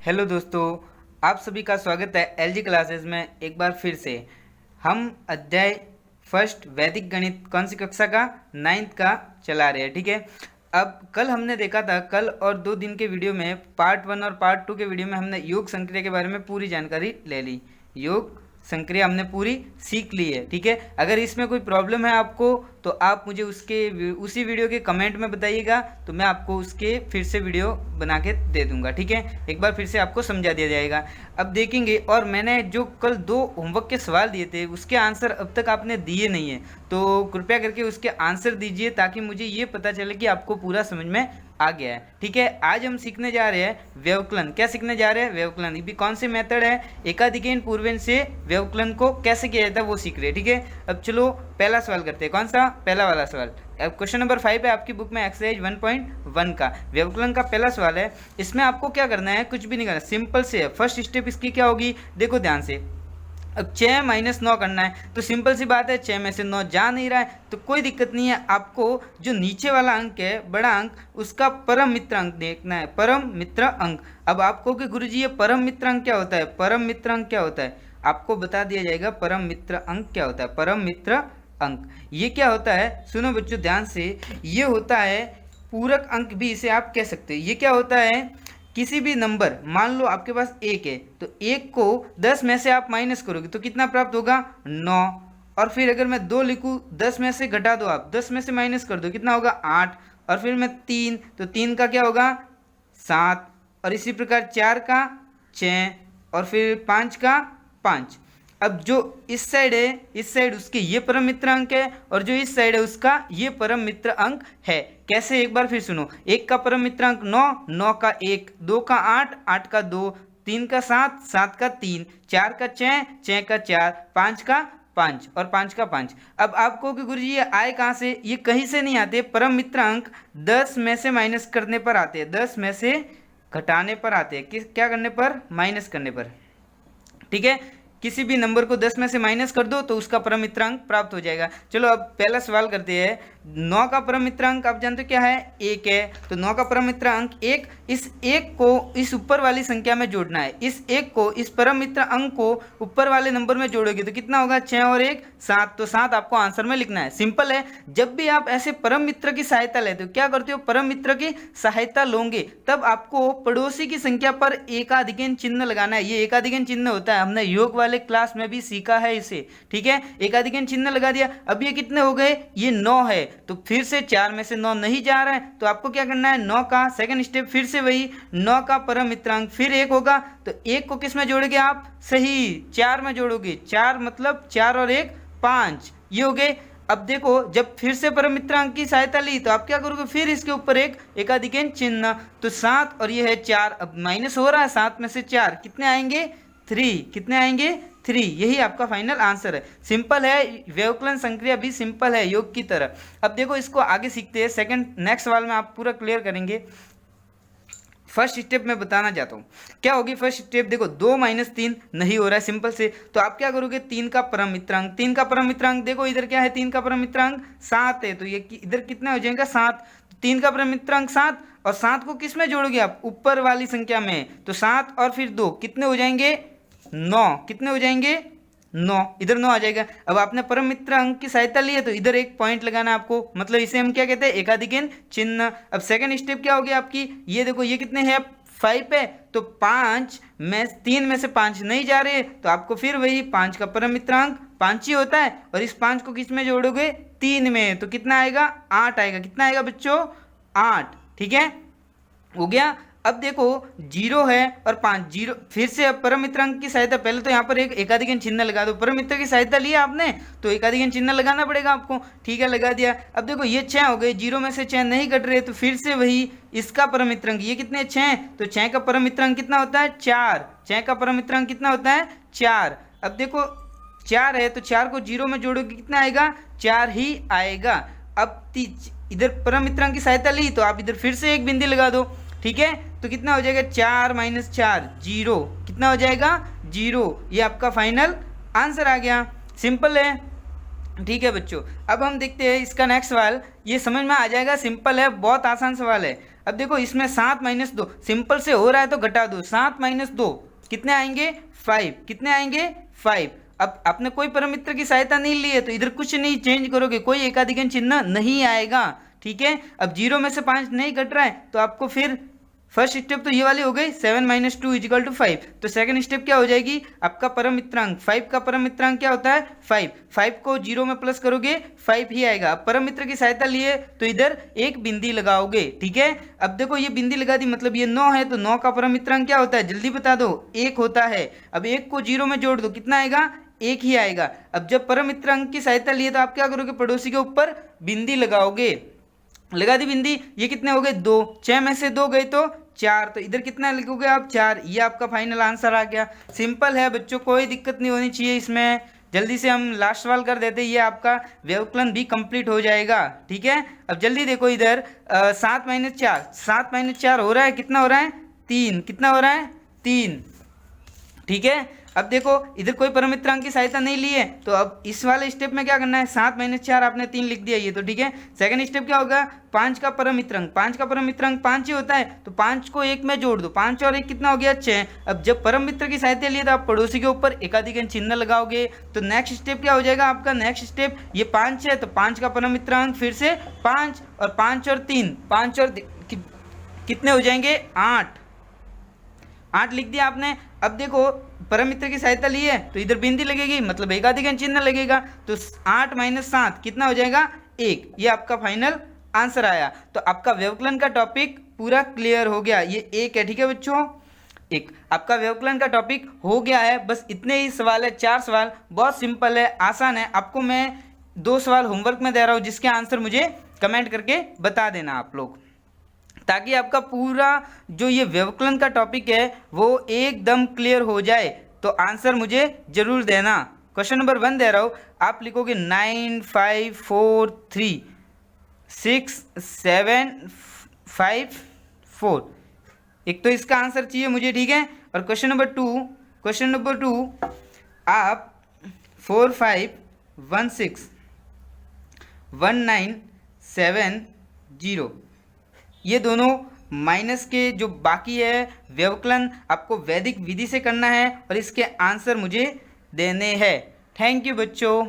Hello दोस्तों, आप सभी का स्वागत है एलजी क्लासेस में। एक बार फिर से हम अध्याय फर्स्ट वैदिक गणित कौन सी कक्षा का 9th का चला रहे हैं। ठीक है, अब कल हमने देखा था, कल और 2 दिन के वीडियो में पार्ट 1 और पार्ट 2 के वीडियो में हमने योग संक्रिया के बारे में पूरी जानकारी ले ली। योग संक्रिया हमने पूरी सीख ली है। ठीक है, अगर इसमें कोई प्रॉब्लम है आपको तो आप मुझे उसी वीडियो के कमेंट में बताइएगा, तो मैं आपको उसके फिर से वीडियो बना के दे दूंगा। ठीक है, एक बार फिर से आपको समझा दिया जाएगा। अब देखेंगे, और मैंने जो कल 2 होमवर्क के सवाल दिए थे उसके आंसर अब तक आपने दिए नहीं है, तो कृपया करके उसके आंसर दीजिए ताकि मुझे ये पता चले कि आपको पूरा समझ में आ गया है। ठीक है, आज हम सीखने जा रहे हैं व्यवकलन। क्या सीखने जा रहे हैं? व्यवकलन। ये भी कौन से मेथड है? एकाधिकैन पूर्वेन से व्यवकलन को कैसे किया जाता है वो सीख रहे हैं। ठीक है, अब चलो पहला सवाल करते हैं। कौन सा? पहला वाला सवाल। अब क्वेश्चन नंबर 5 है आपकी बुक में, एक्सरसाइज 1.1 का व्यवकलन का पहला सवाल है। इसमें आपको क्या करना है? कुछ भी नहीं करना, सिंपल से है। फर्स्ट स्टेप इसकी क्या होगी, देखो ध्यान से। अब 6 - 9 करना है, तो सिंपल सी बात है, 6 में से 9 जा नहीं रहा है तो कोई दिक्कत नहीं है। आपको जो नीचे वाला अंक है, बड़ा अंक, उसका परम मित्र अंक देखना है, परम मित्र अंक। अब आपको कि गुरुजी ये परम मित्र अंक क्या होता है? परम मित्र अंक क्या होता है आपको बता दिया जाएगा। परम मित्र अंक क्या होता है? परम मित्र अंक ये क्या होता है? सुनो बच्चों ध्यान से, ये होता है पूरक अंक भी इसे आप कह सकते हो। ये क्या होता है? किसी भी नंबर, मान लो आपके पास 1 है, तो 1 को 10 में से आप माइनस करोगे तो कितना प्राप्त होगा? 9। और फिर अगर मैं 2 लिखूँ, 10 में से घटा दो, आप 10 में से माइनस कर दो, कितना होगा? 8। और फिर मैं 3, तो 3 का क्या होगा? 7। और इसी प्रकार 4 का 6, और फिर 5 का 5। अब जो इस साइड है, इस साइड उसके ये परम मित्र अंक है, और जो इस साइड है उसका ये परम मित्र अंक है। कैसे? एक बार फिर सुनो। 1 का परम मित्र अंक 9, 9 का 1, 2 का 8, 8 का 2, 3 का 7, 7 का 3, 4 का 6, 6 का 4, 5 का 5 और 5 का 5। अब आपको कि गुरुजी ये आए कहाँ से? ये कहीं से नहीं आते। परम मित्र अंक 10 में से माइनस करने पर आते हैं, 10 में से घटाने पर आते हैं। क्या करने पर? माइनस करने पर। ठीक है, किसी भी नंबर को 10 में से माइनस कर दो तो उसका परम मित्रांक प्राप्त हो जाएगा। चलो अब पहला सवाल करते हैं। 9 का परम मित्रांक आप जानते हो क्या है? 1 है। तो 9 का परम मित्रांक 1, इस 1 को इस ऊपर वाली संख्या में जोड़ना है। इस 1 को, इस परम मित्र अंक को ऊपर वाले नंबर में जोड़ोगे तो कितना होगा? 6 और 1 7। तो 7 आपको आंसर में लिखना है। सिंपल है। जब भी आप ऐसे परम मित्र की सहायता लेते हो, क्या करते हो? परम मित्र की सहायता लोगे तब आपको पड़ोसी की संख्या पर एकाधिकैन चिन्ह लगाना है। ये एकाधिकैन चिन्ह होता है, हमने योग वाले क्लास में भी सीखा है इसे। ठीक है, एकाधिकैन चिन्ह लगा दिया। अब ये कितने हो गए? ये 9 है, तो फिर से 4 में से 9 नहीं जा रहा है, तो आपको क्या करना है? 9 का सेकंड स्टेप, फिर से वही 9 का परम मित्रांक, फिर 1 होगा, तो 1 को किस में जोड़ोगे आप? सही 4 में जोड़ोगे। 4 मतलब 4 और 1 5, ये हो गए। अब देखो, जब फिर से परम मित्रांक की सहायता ली तो आप क्या करोगे? फिर इसके ऊपर एक एकाधिकैन चिन्ह, तो 7 और ये है 4। अब माइनस हो रहा है, 7 में से 4 कितने आएंगे? 3। कितने आएंगे? 3। यही आपका फाइनल आंसर है। सिंपल है, व्यवकलन संक्रिया भी सिंपल है योग की तरह। अब देखो इसको आगे सीखते हैं। नेक्स्ट सवाल में आप पूरा क्लियर करेंगे। फर्स्ट स्टेप में बताना चाहता हूँ क्या होगी फर्स्ट स्टेप। देखो 2 - 3 नहीं हो रहा है, सिंपल से, तो आप क्या करोगे? 3 का परम मित्रांक, 3 का परम मित्रांक, देखो इधर क्या है? 3 का परम मित्रांक 7 है, तो ये इधर कितना हो जाएगा? 7। 3 का परम मित्रांक 7, और 7 को किस में जोड़ोगे आप? ऊपर वाली संख्या में, तो 7 और फिर 2 कितने हो जाएंगे? 9। कितने हो जाएंगे? 9। इधर 9 आ जाएगा। अब आपने परम मित्र अंक की सहायता ली है तो इधर एक पॉइंट लगाना है आपको, मतलब इसे हम क्या कहते हैं? एकाधिकैन चिन्ह। अब सेकंड स्टेप क्या होगी आपकी? ये देखो, ये कितने हैं? 5 है, तो 5 में 3 में से 5 नहीं जा रहे, तो आपको फिर वही 5 का परम मित्रांक 5 ही होता है, और इस 5 को किस में जोड़ोगे? 3 में, तो कितना आएगा? 8 आएगा। कितना आएगा बच्चों? 8। ठीक है, हो गया। अब देखो 0 है और 5, 0, फिर से अब परम मित्रांक की सहायता, पहले तो यहाँ पर एक एकाधिकैन चिन्ह लगा दो। परम मित्र की सहायता लिया आपने तो एकाधिकैन चिन्ह लगाना पड़ेगा आपको। ठीक है, लगा दिया। अब देखो ये 6 हो गए, 0 में से 6 नहीं कट रहे, तो फिर से वही इसका परम मित्रांक, ये कितने? 6, तो 6 का परम मित्रांक कितना होता है? 4। 6 का परम मित्रांक कितना होता है? 4। अब देखो 4 है, तो 4 को 0 में जोड़ोगे कितना आएगा? 4 ही आएगा। अब इधर परम मित्रांक की सहायता ली तो आप इधर फिर से एक बिंदी लगा दो। ठीक है, तो कितना हो जाएगा? 4 - 4 0। कितना हो जाएगा? 0। ये आपका फाइनल आंसर आ गया। सिंपल है। ठीक है बच्चों, अब हम देखते हैं इसका नेक्स्ट सवाल। ये समझ में आ जाएगा, सिंपल है, बहुत आसान सवाल है। अब देखो इसमें 7 माइनस 2 सिंपल से हो रहा है तो घटा दो, 7 माइनस 2 कितने आएंगे 5, कितने आएंगे 5। अब आपने कोई परम मित्र की सहायता नहीं ली है तो इधर कुछ नहीं चेंज करोगे, कोई एकाधिकरण चिन्ह नहीं आएगा, ठीक है। अब 0 में से 5 नहीं घट रहा है तो आपको फिर फर्स्ट स्टेप तो ये वाली हो गई 7 माइनस 2 इजिकल टू 5। तो सेकंड स्टेप क्या हो जाएगी, आपका परम मित्रांक 5 का परम मित्रांक क्या होता है 5, 5 को 0 में प्लस करोगे 5 ही आएगा। अब परम मित्र की सहायता लिए तो इधर एक बिंदी लगाओगे, ठीक है। अब देखो ये बिंदी लगा दी, मतलब ये 9 है तो 9 का परम मित्रांक क्या होता है, जल्दी बता दो, 1 होता है। अब 1 को 0 में जोड़ दो, कितना आएगा, 1 ही आएगा। अब जब परम मित्रांक की सहायता लिए तो आप क्या करोगे, पड़ोसी के ऊपर बिंदी लगाओगे, लगा दी बिंदी, ये कितने हो गए 2, 6 में से 2 गए तो 4, तो इधर कितना लिखोगे आप 4, ये आपका फाइनल आंसर आ गया। सिंपल है बच्चों, कोई दिक्कत नहीं होनी चाहिए इसमें। जल्दी से हम लास्ट सवाल कर देते, ये आपका व्यवकलन भी कंप्लीट हो जाएगा, ठीक है। अब जल्दी देखो इधर 7 माइनस 4, 7 माइनस 4 हो रहा है, कितना हो रहा है 3, कितना हो रहा है 3, ठीक है। अब देखो इधर कोई परम मित्रांक की सहायता नहीं ली है तो अब इस वाले स्टेप में क्या करना है, 7 माइनस 4 आपने 3 लिख दिया ये तो ठीक है। सेकंड स्टेप क्या होगा, 5 का परम मित्रांक, 5 का परम मित्रांक 5 ही होता है तो 5 को 1 में जोड़ दो, 5 और 1 कितना हो गया 6। अब जब परम मित्र की सहायता लिए तो आप पड़ोसी के ऊपर एकाधिकरण चिन्ह लगाओगे, तो नेक्स्ट स्टेप क्या हो जाएगा आपका, नेक्स्ट स्टेप ये 5 है तो 5 का परम मित्रांक फिर से 5 और 5 और 3, 5 और कितने हो जाएंगे 8, 8 लिख दिया आपने। अब देखो परम मित्र की सहायता ली है तो इधर बिंदी लगेगी, मतलब एकाधिकरण चिन्ह लगेगा, तो 8 माइनस 7 कितना हो जाएगा 1, ये आपका फाइनल आंसर आया। तो आपका व्यवकलन का टॉपिक पूरा क्लियर हो गया, ये एक है, ठीक है बच्चों, एक आपका व्यवकलन का टॉपिक हो गया है। बस इतने ही सवाल है, 4 सवाल, बहुत सिंपल है, आसान है। आपको मैं 2 सवाल होमवर्क में दे रहा हूँ जिसके आंसर मुझे कमेंट करके बता देना आप लोग, ताकि आपका पूरा जो ये व्यवकलन का टॉपिक है वो एकदम क्लियर हो जाए। तो आंसर मुझे जरूर देना। क्वेश्चन नंबर 1 दे रहा हूँ, आप लिखोगे 9 5 4 3 6 7 5 4, एक तो इसका आंसर चाहिए मुझे, ठीक है। और क्वेश्चन नंबर 2 आप 4 5 1 6 1 9 7 0, ये दोनों माइनस के जो बाकी है व्यवकलन आपको वैदिक विधि से करना है और इसके आंसर मुझे देने हैं। थैंक यू बच्चों।